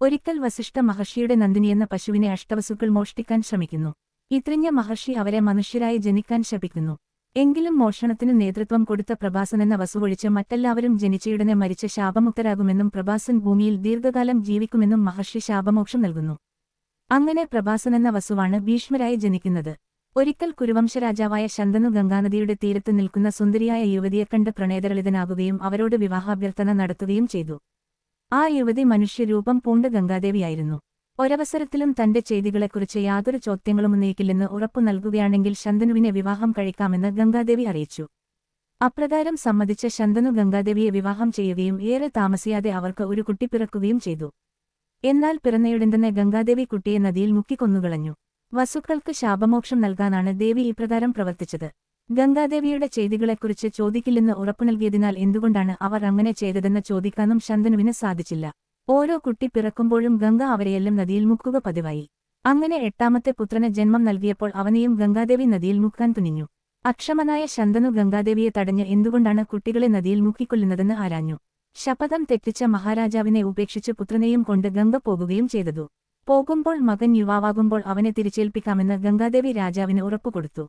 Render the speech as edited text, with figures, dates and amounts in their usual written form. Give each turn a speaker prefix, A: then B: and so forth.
A: ഒരിക്കൽ വസിഷ്ഠ മഹർഷിയുടെ നന്ദിനിയെന്ന പശുവിനെ അഷ്ടവസുക്കൾ മോഷ്ടിക്കാൻ ശ്രമിക്കുന്നു. ഇത്രിഞ്ഞ മഹർഷി അവരെ മനുഷ്യരായി ജനിക്കാൻ ശപിക്കുന്നു. എങ്കിലും മോഷണത്തിനു നേതൃത്വം കൊടുത്ത പ്രഭാസനെന്ന വസുവൊഴിച്ച് മറ്റെല്ലാവരും ജനിച്ചയുടനെ മരിച്ച് ശാപമുക്തരാകുമെന്നും പ്രഭാസൻ ഭൂമിയിൽ ദീർഘകാലം ജീവിക്കുമെന്നും മഹർഷി ശാപമോക്ഷം നൽകുന്നു. അങ്ങനെ പ്രഭാസനെന്ന വസുവാണ് ഭീഷ്മരായി ജനിക്കുന്നത്. ഒരിക്കൽ കുരുവംശരാജാവായ ശന്തനു ഗംഗാനദിയുടെ തീരത്ത് നിൽക്കുന്ന സുന്ദരിയായ യുവതിയെ കണ്ട് പ്രണയതരളിതനാകുകയും അവരോട് വിവാഹാഭ്യർത്ഥന നടത്തുകയും ചെയ്തു. ആ യുവതി മനുഷ്യരൂപം പൂണ്ട ഗംഗാദേവിയായിരുന്നു. ഒരവസരത്തിലും തന്റെ ചെയ്തികളെക്കുറിച്ച് യാതൊരു ചോദ്യങ്ങളും ഉന്നയിക്കില്ലെന്ന് ഉറപ്പു നൽകുകയാണെങ്കിൽ ശന്തനുവിനെ വിവാഹം കഴിക്കാമെന്ന് ഗംഗാദേവി അറിയിച്ചു. അപ്രകാരം സമ്മതിച്ച ശന്തനു ഗംഗാദേവിയെ വിവാഹം ചെയ്യുകയും ഏറെ താമസിയാതെ അവർക്ക് ഒരു കുട്ടി പിറക്കുകയും ചെയ്തു. എന്നാൽ പിറന്നയുടൻ ഗംഗാദേവി കുട്ടിയെ നദിയിൽ മുക്കിക്കൊന്നുകളഞ്ഞു. വസുക്കൾക്ക് ശാപമോക്ഷം നൽകാനാണ് ദേവി ഇപ്രകാരം പ്രവർത്തിച്ചത്. ഗംഗാദേവിയുടെ ചെയ്തികളെക്കുറിച്ച് ചോദിക്കില്ലെന്ന് ഉറപ്പു നൽകിയതിനാൽ എന്തുകൊണ്ടാണ് അവർ അങ്ങനെ ചെയ്തതെന്ന് ചോദിക്കാനും ശന്തനുവിന് സാധിച്ചില്ല. ഓരോ കുട്ടി പിറക്കുമ്പോഴും ഗംഗ അവരെയെല്ലാം നദിയിൽ മുക്കുക പതിവായി. അങ്ങനെ 8ാമത്തെ പുത്രന് ജന്മം നൽകിയപ്പോൾ അവനെയും ഗംഗാദേവി നദിയിൽ മുക്കാൻ തുനിഞ്ഞു. അക്ഷമനായ ശന്തനു ഗംഗാദേവിയെ തടഞ്ഞ് എന്തുകൊണ്ടാണ് കുട്ടികളെ നദിയിൽ മുക്കിക്കൊല്ലുന്നതെന്ന് ആരാഞ്ഞു. ശപഥം തെറ്റിച്ച മഹാരാജാവിനെ ഉപേക്ഷിച്ച് പുത്രനെയും കൊണ്ട് ഗംഗ പോകുകയും ചെയ്തതു. പോകുമ്പോൾ മകൻ യുവാവാകുമ്പോൾ അവനെ തിരിച്ചേൽപ്പിക്കാമെന്ന് ഗംഗാദേവി രാജാവിന് ഉറപ്പുകൊടുത്തു.